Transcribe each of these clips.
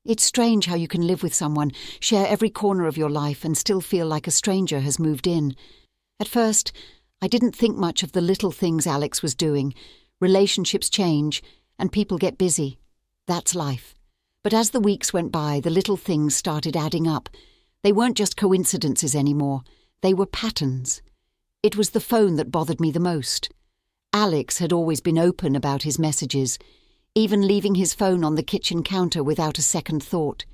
It's strange how you can live with someone, share every corner of your life and still feel like a stranger has moved in. At first, I didn't think much of the little things Alex was doing. Relationships change, and people get busy. That's life. But as the weeks went by, the little things started adding up. They weren't just coincidences anymore. They were patterns. It was the phone that bothered me the most. Alex had always been open about his messages, even leaving his phone on the kitchen counter without a second thought.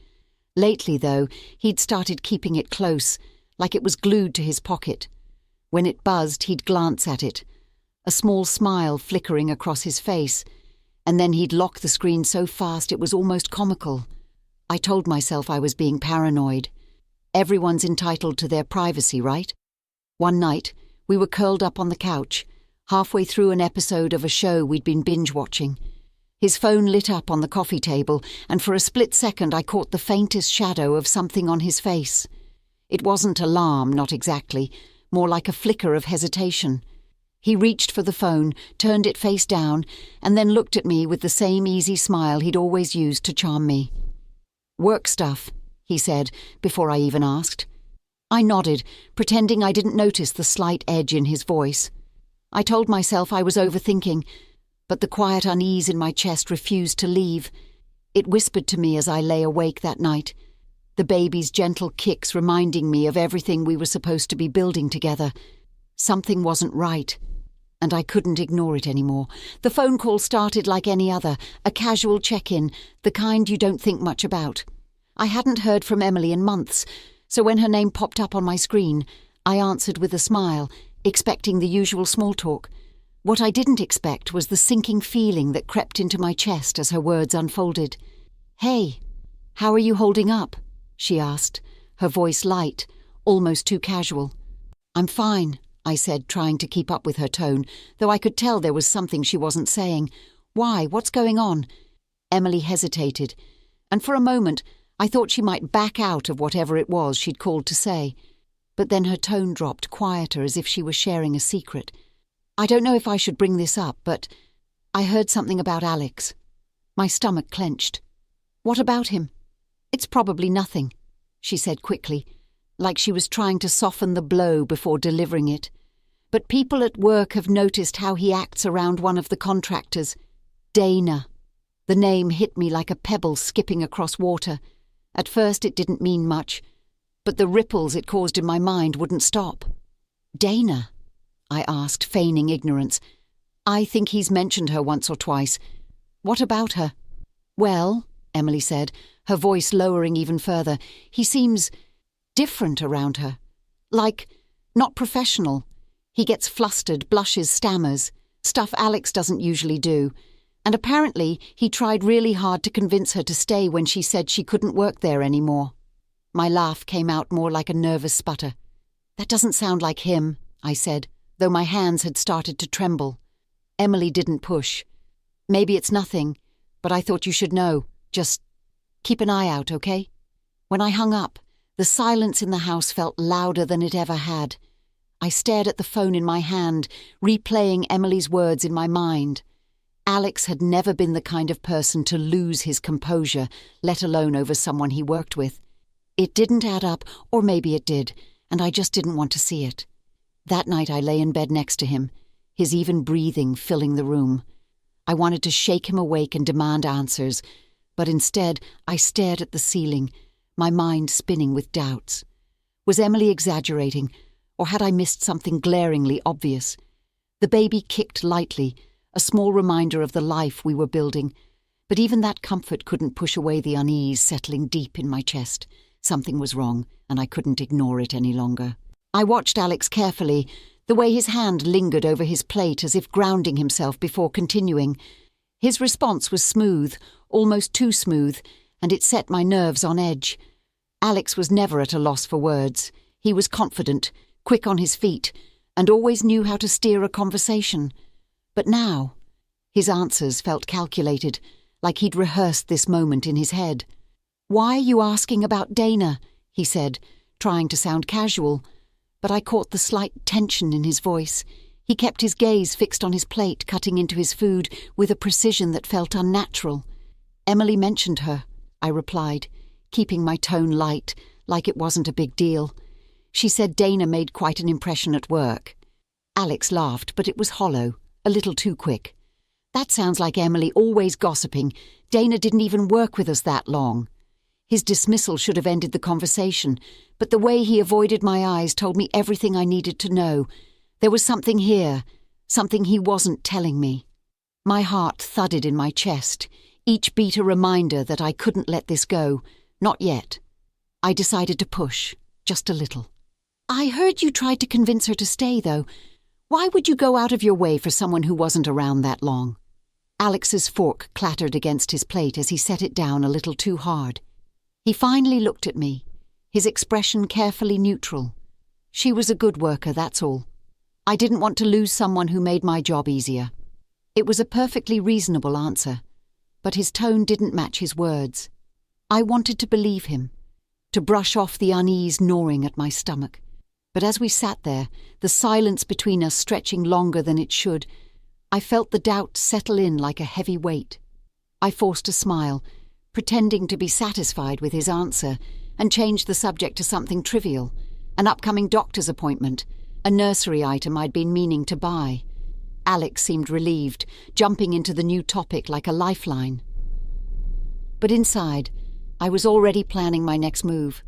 Lately, though, he'd started keeping it close, like it was glued to his pocket. When it buzzed, he'd glance at it, a small smile flickering across his face, and then he'd lock the screen so fast it was almost comical. I told myself I was being paranoid. Everyone's entitled to their privacy, right? One night, we were curled up on the couch, halfway through an episode of a show we'd been binge-watching. His phone lit up on the coffee table, and for a split second I caught the faintest shadow of something on his face. It wasn't alarm, not exactly, more like a flicker of hesitation. He reached for the phone, turned it face down, and then looked at me with the same easy smile he'd always used to charm me. "Work stuff," he said, before I even asked. I nodded, pretending I didn't notice the slight edge in his voice. I told myself I was overthinking, but the quiet unease in my chest refused to leave. It whispered to me as I lay awake that night, the baby's gentle kicks reminding me of everything we were supposed to be building together. Something wasn't right, and I couldn't ignore it anymore. The phone call started like any other, a casual check-in, the kind you don't think much about. I hadn't heard from Emily in months, so when her name popped up on my screen, I answered with a smile, expecting the usual small talk. What I didn't expect was the sinking feeling that crept into my chest as her words unfolded. "Hey, how are you holding up?" she asked, her voice light, almost too casual. "I'm fine," I said, trying to keep up with her tone, though I could tell there was something she wasn't saying. "Why? What's going on?" Emily hesitated, and for a moment I thought she might back out of whatever it was she'd called to say. But then her tone dropped quieter, as if she was sharing a secret. "I don't know if I should bring this up, but I heard something about Alex." My stomach clenched. "What about him?" "It's probably nothing," she said quickly, like she was trying to soften the blow before delivering it. "But people at work have noticed how he acts around one of the contractors, Dana." The name hit me like a pebble skipping across water. At first it didn't mean much, but the ripples it caused in my mind wouldn't stop. "Dana?" I asked, feigning ignorance. "I think he's mentioned her once or twice. What about her?" "Well," Emily said, her voice lowering even further, "he seems different around her. Like, not professional. He gets flustered, blushes, stammers, stuff Alex doesn't usually do. And apparently he tried really hard to convince her to stay when she said she couldn't work there anymore." My laugh came out more like a nervous sputter. "That doesn't sound like him," I said, though my hands had started to tremble. Emily didn't push. "Maybe it's nothing, but I thought you should know. Just keep an eye out, okay?" When I hung up, the silence in the house felt louder than it ever had. I stared at the phone in my hand, replaying Emily's words in my mind. Alex had never been the kind of person to lose his composure, let alone over someone he worked with. It didn't add up, or maybe it did, and I just didn't want to see it. That night I lay in bed next to him, his even breathing filling the room. I wanted to shake him awake and demand answers, but instead I stared at the ceiling, my mind spinning with doubts. Was Emily exaggerating, or had I missed something glaringly obvious? The baby kicked lightly, a small reminder of the life we were building, but even that comfort couldn't push away the unease settling deep in my chest. Something was wrong, and I couldn't ignore it any longer. I watched Alex carefully, the way his hand lingered over his plate as if grounding himself before continuing. His response was smooth, almost too smooth, and it set my nerves on edge. Alex was never at a loss for words. He was confident, quick on his feet, and always knew how to steer a conversation. But now, his answers felt calculated, like he'd rehearsed this moment in his head. "Why are you asking about Dana?" he said, trying to sound casual, but I caught the slight tension in his voice. He kept his gaze fixed on his plate, cutting into his food with a precision that felt unnatural. "Emily mentioned her," I replied, keeping my tone light, like it wasn't a big deal. She said Dana made quite an impression at work. Alex laughed, but it was hollow, a little too quick. That sounds like Emily always gossiping. Dana didn't even work with us that long. His dismissal should have ended the conversation, but the way he avoided my eyes told me everything I needed to know. There was something here, something he wasn't telling me. My heart thudded in my chest, each beat a reminder that I couldn't let this go. Not yet. I decided to push, just a little. I heard you tried to convince her to stay, though. Why would you go out of your way for someone who wasn't around that long? Alex's fork clattered against his plate as he set it down a little too hard. He finally looked at me, his expression carefully neutral. She was a good worker, that's all. I didn't want to lose someone who made my job easier. It was a perfectly reasonable answer, but his tone didn't match his words. I wanted to believe him, to brush off the unease gnawing at my stomach. But as we sat there, the silence between us stretching longer than it should, I felt the doubt settle in like a heavy weight. I forced a smile, pretending to be satisfied with his answer, and changed the subject to something trivial, an upcoming doctor's appointment, a nursery item I'd been meaning to buy. Alex seemed relieved, jumping into the new topic like a lifeline. But inside, I was already planning my next move.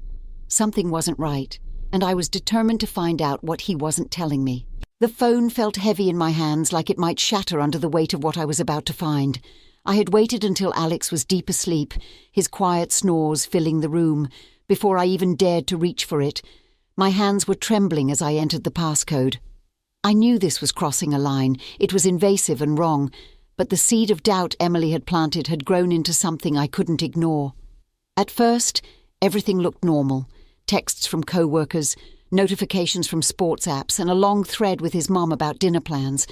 Something wasn't right, and I was determined to find out what he wasn't telling me. The phone felt heavy in my hands, like it might shatter under the weight of what I was about to find. I had waited until Alex was deep asleep, his quiet snores filling the room, before I even dared to reach for it. My hands were trembling as I entered the passcode. I knew this was crossing a line. It was invasive and wrong, but the seed of doubt Emily had planted had grown into something I couldn't ignore. At first, everything looked normal. Texts from co-workers, notifications from sports apps, and a long thread with his mom about dinner plans.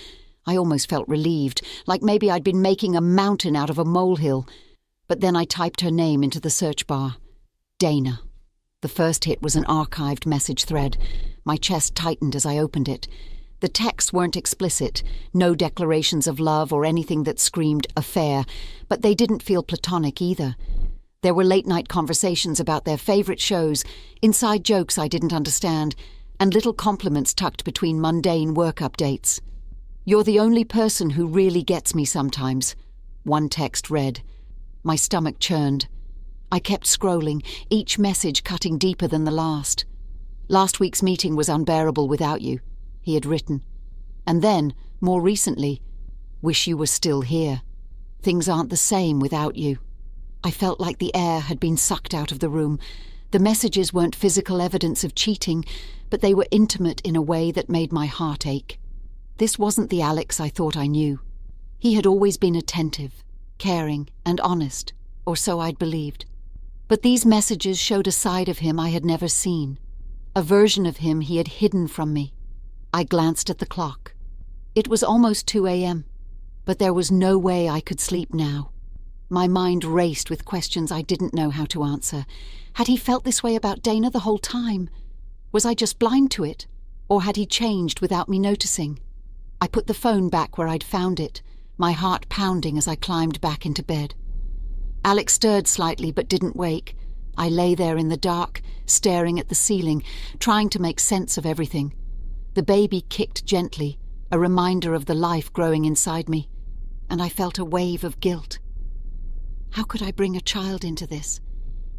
I almost felt relieved, like maybe I'd been making a mountain out of a molehill. But then I typed her name into the search bar. Dana. The first hit was an archived message thread. My chest tightened as I opened it. The texts weren't explicit, no declarations of love or anything that screamed affair, but they didn't feel platonic either. There were late-night conversations about their favorite shows, inside jokes I didn't understand, and little compliments tucked between mundane work updates. "You're the only person who really gets me sometimes," one text read. My stomach churned. I kept scrolling, each message cutting deeper than the last. "Last week's meeting was unbearable without you," he had written. And then, more recently, "Wish you were still here. Things aren't the same without you." I felt like the air had been sucked out of the room. The messages weren't physical evidence of cheating, but they were intimate in a way that made my heart ache. This wasn't the Alex I thought I knew. He had always been attentive, caring, and honest, or so I'd believed. But these messages showed a side of him I had never seen, a version of him he had hidden from me. I glanced at the clock. It was almost 2 a.m., but there was no way I could sleep now. My mind raced with questions I didn't know how to answer. Had he felt this way about Dana the whole time? Was I just blind to it? Or had he changed without me noticing? I put the phone back where I'd found it, my heart pounding as I climbed back into bed. Alex stirred slightly but didn't wake. I lay there in the dark, staring at the ceiling, trying to make sense of everything. The baby kicked gently, a reminder of the life growing inside me, and I felt a wave of guilt. How could I bring a child into this?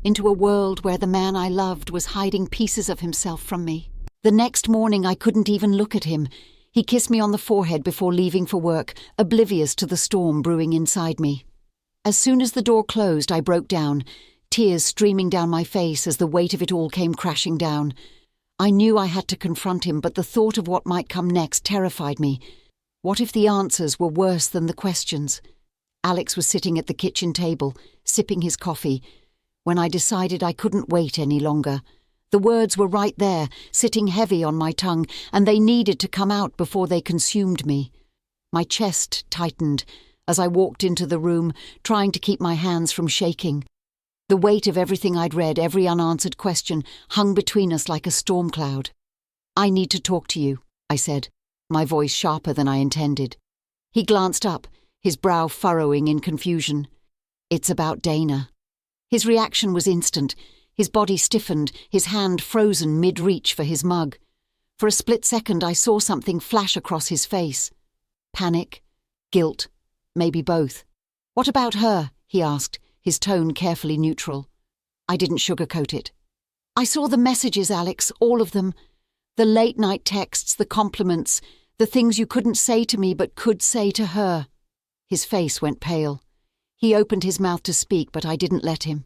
Into a world where the man I loved was hiding pieces of himself from me. The next morning I couldn't even look at him. He kissed me on the forehead before leaving for work, oblivious to the storm brewing inside me. As soon as the door closed, I broke down, tears streaming down my face as the weight of it all came crashing down. I knew I had to confront him, but the thought of what might come next terrified me. What if the answers were worse than the questions? Alex was sitting at the kitchen table, sipping his coffee, when I decided I couldn't wait any longer. The words were right there, sitting heavy on my tongue, and they needed to come out before they consumed me. My chest tightened as I walked into the room, trying to keep my hands from shaking. The weight of everything I'd read, every unanswered question, hung between us like a storm cloud. "I need to talk to you," I said, my voice sharper than I intended. He glanced up, his brow furrowing in confusion. "It's about Dana." His reaction was instant. His body stiffened, his hand frozen mid-reach for his mug. For a split second I saw something flash across his face. Panic, guilt, maybe both. "What about her?" he asked, his tone carefully neutral. I didn't sugarcoat it. "I saw the messages, Alex, all of them. The late-night texts, the compliments, the things you couldn't say to me but could say to her." His face went pale. He opened his mouth to speak, but I didn't let him.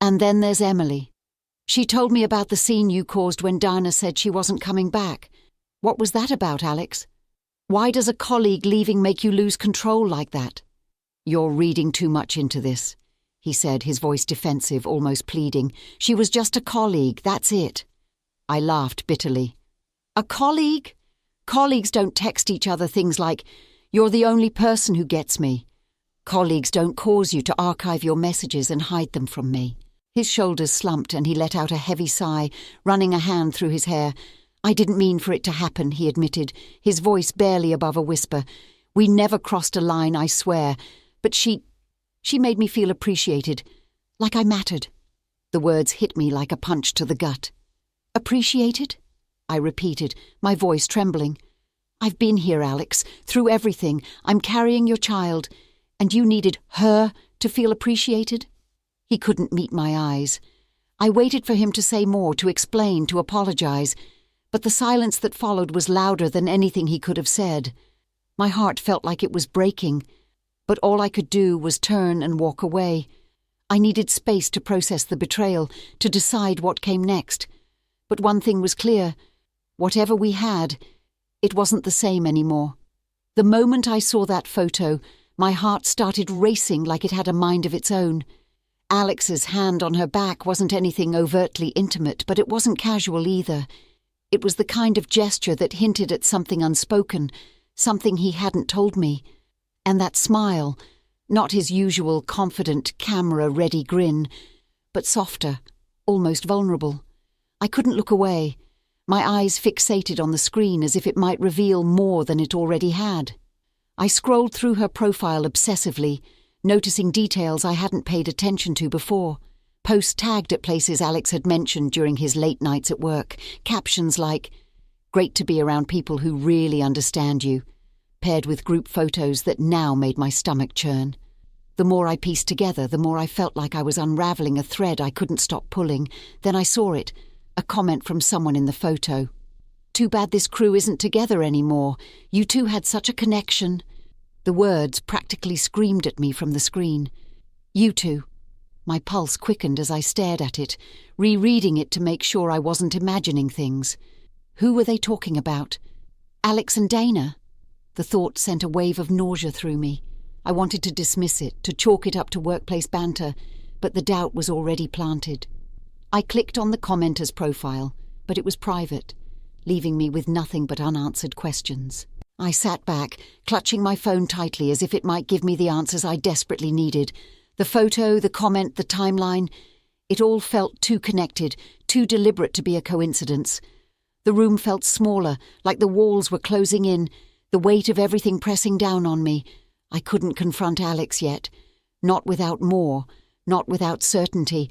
"And then there's Emily. She told me about the scene you caused when Dinah said she wasn't coming back. What was that about, Alex? Why does a colleague leaving make you lose control like that?" "You're reading too much into this," he said, his voice defensive, almost pleading. "She was just a colleague, that's it." I laughed bitterly. "A colleague? Colleagues don't text each other things like, 'You're the only person who gets me.' Colleagues don't cause you to archive your messages and hide them from me." His shoulders slumped and he let out a heavy sigh, running a hand through his hair. "I didn't mean for it to happen," he admitted, his voice barely above a whisper. "We never crossed a line, I swear. But she made me feel appreciated, like I mattered." The words hit me like a punch to the gut. "Appreciated?" I repeated, my voice trembling. "I've been here, Alex, through everything. I'm carrying your child. And you needed her to feel appreciated?" He couldn't meet my eyes. I waited for him to say more, to explain, to apologize, but the silence that followed was louder than anything he could have said. My heart felt like it was breaking, but all I could do was turn and walk away. I needed space to process the betrayal, to decide what came next. But one thing was clear. Whatever we had, it wasn't the same anymore. The moment I saw that photo, my heart started racing like it had a mind of its own. Alex's hand on her back wasn't anything overtly intimate, but it wasn't casual either. It was the kind of gesture that hinted at something unspoken, something he hadn't told me. And that smile, not his usual confident, camera-ready grin, but softer, almost vulnerable. I couldn't look away, my eyes fixated on the screen as if it might reveal more than it already had. I scrolled through her profile obsessively, noticing details I hadn't paid attention to before. Posts tagged at places Alex had mentioned during his late nights at work, captions like, "Great to be around people who really understand you," paired with group photos that now made my stomach churn. The more I pieced together, the more I felt like I was unraveling a thread I couldn't stop pulling. Then I saw it, a comment from someone in the photo. "Too bad this crew isn't together anymore. You two had such a connection." The words practically screamed at me from the screen. "You two." My pulse quickened as I stared at it, rereading it to make sure I wasn't imagining things. Who were they talking about? Alex and Dana? The thought sent a wave of nausea through me. I wanted to dismiss it, to chalk it up to workplace banter, but the doubt was already planted. I clicked on the commenter's profile, but it was private, leaving me with nothing but unanswered questions. I sat back, clutching my phone tightly as if it might give me the answers I desperately needed. The photo, the comment, the timeline, it all felt too connected, too deliberate to be a coincidence. The room felt smaller, like the walls were closing in, the weight of everything pressing down on me. I couldn't confront Alex yet. Not without more, not without certainty.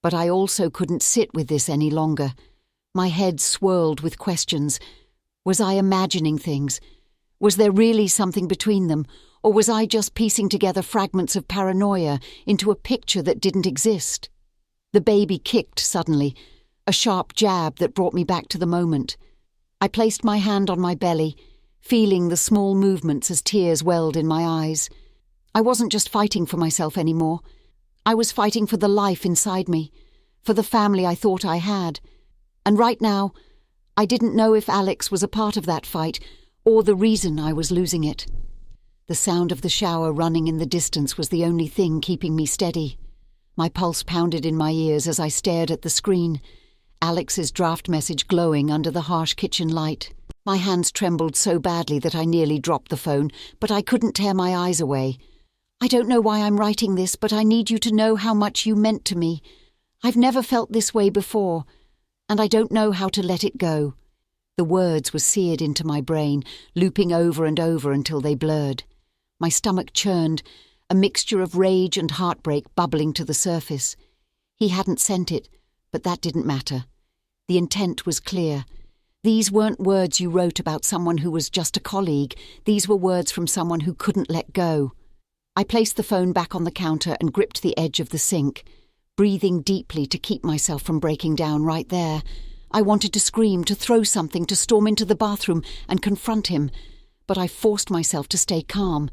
But I also couldn't sit with this any longer. My head swirled with questions. Was I imagining things? Was there really something between them, or was I just piecing together fragments of paranoia into a picture that didn't exist? The baby kicked suddenly, a sharp jab that brought me back to the moment. I placed my hand on my belly, feeling the small movements as tears welled in my eyes. I wasn't just fighting for myself anymore. I was fighting for the life inside me, for the family I thought I had. And right now, I didn't know if Alex was a part of that fight, or the reason I was losing it. The sound of the shower running in the distance was the only thing keeping me steady. My pulse pounded in my ears as I stared at the screen, Alex's draft message glowing under the harsh kitchen light. My hands trembled so badly that I nearly dropped the phone, but I couldn't tear my eyes away. "I don't know why I'm writing this, but I need you to know how much you meant to me. I've never felt this way before, and I don't know how to let it go." The words were seared into my brain, looping over and over until they blurred. My stomach churned, a mixture of rage and heartbreak bubbling to the surface. He hadn't sent it, but that didn't matter. The intent was clear. These weren't words you wrote about someone who was just a colleague. These were words from someone who couldn't let go. I placed the phone back on the counter and gripped the edge of the sink, breathing deeply to keep myself from breaking down right there. I wanted to scream, to throw something, to storm into the bathroom and confront him, but I forced myself to stay calm.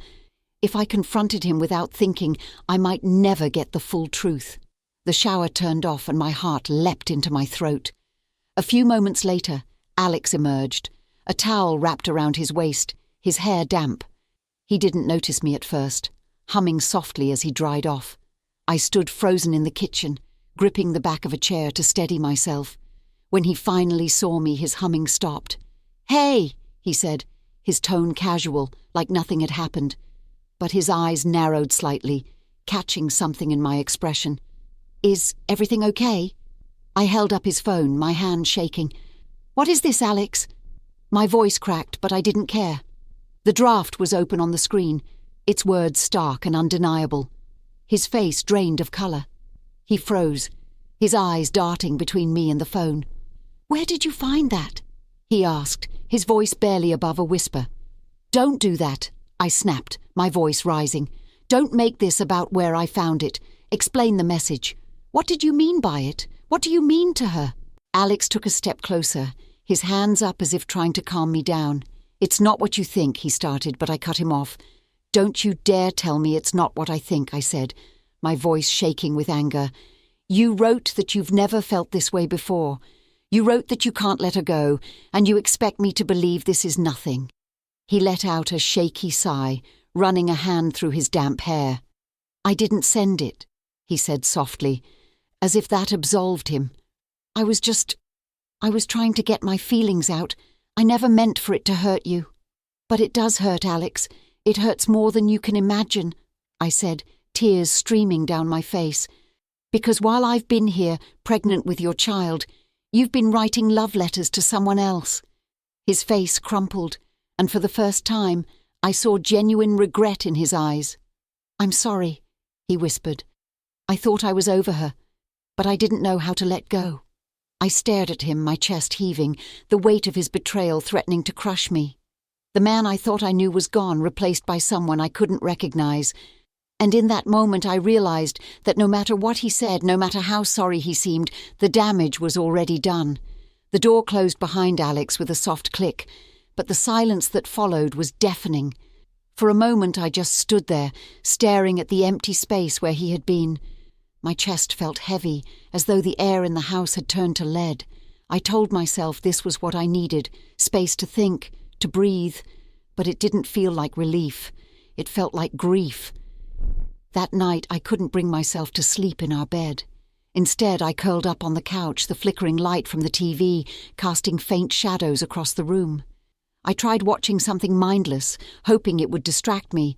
If I confronted him without thinking, I might never get the full truth. The shower turned off and my heart leapt into my throat. A few moments later, Alex emerged, a towel wrapped around his waist, his hair damp. He didn't notice me at first, humming softly as he dried off. I stood frozen in the kitchen, gripping the back of a chair to steady myself. When he finally saw me, his humming stopped. "Hey," he said, his tone casual, like nothing had happened. But his eyes narrowed slightly, catching something in my expression. "Is everything okay?" I held up his phone, my hand shaking. "What is this, Alex?" My voice cracked, but I didn't care. The draft was open on the screen, its words stark and undeniable. His face drained of colour. He froze, his eyes darting between me and the phone. "Where did you find that?" he asked, his voice barely above a whisper. "Don't do that," I snapped, my voice rising. "Don't make this about where I found it. Explain the message. What did you mean by it? What do you mean to her?" Alex took a step closer, his hands up as if trying to calm me down. "It's not what you think," he started, but I cut him off. "Don't you dare tell me it's not what I think," I said, my voice shaking with anger. "You wrote that you've never felt this way before. You wrote that you can't let her go, and you expect me to believe this is nothing." He let out a shaky sigh, running a hand through his damp hair. "I didn't send it," he said softly, as if that absolved him. I was trying to get my feelings out. I never meant for it to hurt you." "But it does hurt, Alex. It hurts more than you can imagine," I said, tears streaming down my face. "Because while I've been here, pregnant with your child, you've been writing love letters to someone else." His face crumpled, and for the first time, I saw genuine regret in his eyes. "I'm sorry," he whispered. "I thought I was over her, but I didn't know how to let go." I stared at him, my chest heaving, the weight of his betrayal threatening to crush me. The man I thought I knew was gone, replaced by someone I couldn't recognize. And in that moment I realized that no matter what he said, no matter how sorry he seemed, the damage was already done. The door closed behind Alex with a soft click, but the silence that followed was deafening. For a moment I just stood there, staring at the empty space where he had been. My chest felt heavy, as though the air in the house had turned to lead. I told myself this was what I needed, space to think, to breathe, but it didn't feel like relief. It felt like grief. That night I couldn't bring myself to sleep in our bed. Instead I curled up on the couch, the flickering light from the TV casting faint shadows across the room. I tried watching something mindless, hoping it would distract me,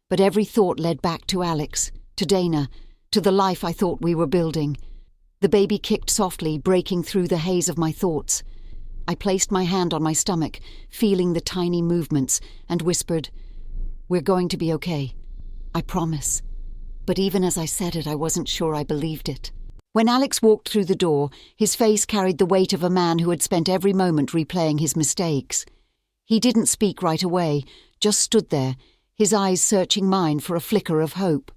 but every thought led back to Alex, to Dana, to the life I thought we were building. The baby kicked softly, breaking through the haze of my thoughts. I placed my hand on my stomach, feeling the tiny movements, and whispered, "We're going to be okay. I promise." But even as I said it, I wasn't sure I believed it. When Alex walked through the door, his face carried the weight of a man who had spent every moment replaying his mistakes. He didn't speak right away, just stood there, his eyes searching mine for a flicker of hope.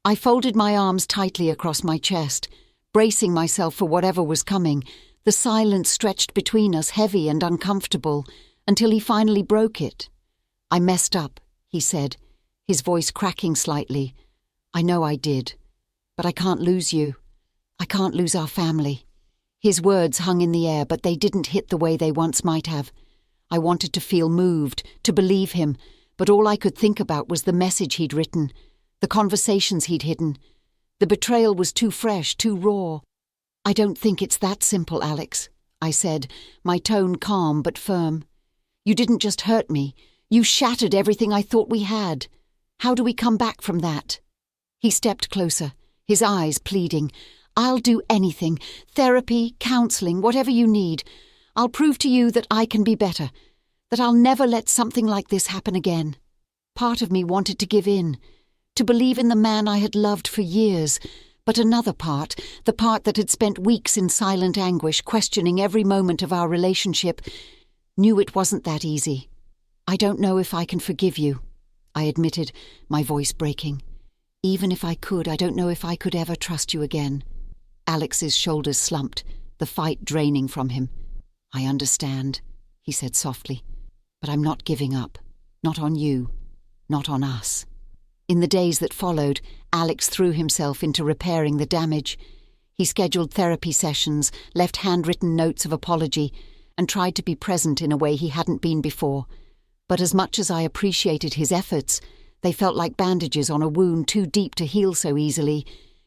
I folded my arms tightly across my chest, bracing myself for whatever was coming. The silence stretched between us, heavy and uncomfortable, until he finally broke it. "I messed up," he said, his voice cracking slightly. "I know I did, but I can't lose you. I can't lose our family." His words hung in the air, but they didn't hit the way they once might have. I wanted to feel moved, to believe him, but all I could think about was the message he'd written, the conversations he'd hidden. The betrayal was too fresh, too raw. "I don't think it's that simple, Alex," I said, my tone calm but firm. "You didn't just hurt me. You shattered everything I thought we had. How do we come back from that?" He stepped closer, his eyes pleading. "I'll do anything. Therapy, counseling, whatever you need. I'll prove to you that I can be better, that I'll never let something like this happen again." Part of me wanted to give in, to believe in the man I had loved for years, But another part, the part that had spent weeks in silent anguish, questioning every moment of our relationship, knew it wasn't that easy. "I don't know if I can forgive you," I admitted, my voice breaking. "Even if I could, I don't know if I could ever trust you again." Alex's shoulders slumped, the fight draining from him. "I understand," he said softly, "but I'm not giving up. Not on you. Not on us." In the days that followed, Alex threw himself into repairing the damage. He scheduled therapy sessions, left handwritten notes of apology, and tried to be present in a way he hadn't been before. But as much as I appreciated his efforts, they felt like bandages on a wound too deep to heal so easily.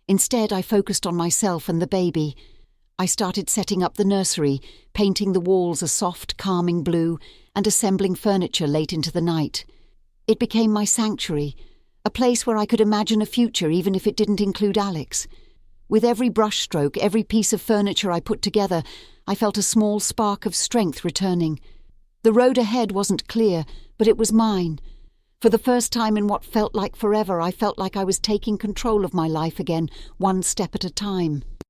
Instead, I focused on myself and the baby. I started setting up the nursery, painting the walls a soft, calming blue, and assembling furniture late into the night. It became my sanctuary, a place where I could imagine a future even if it didn't include Alex. With every brushstroke, every piece of furniture I put together, I felt a small spark of strength returning. The road ahead wasn't clear, but it was mine. For the first time in what felt like forever, I felt like I was taking control of my life again, one step at a time.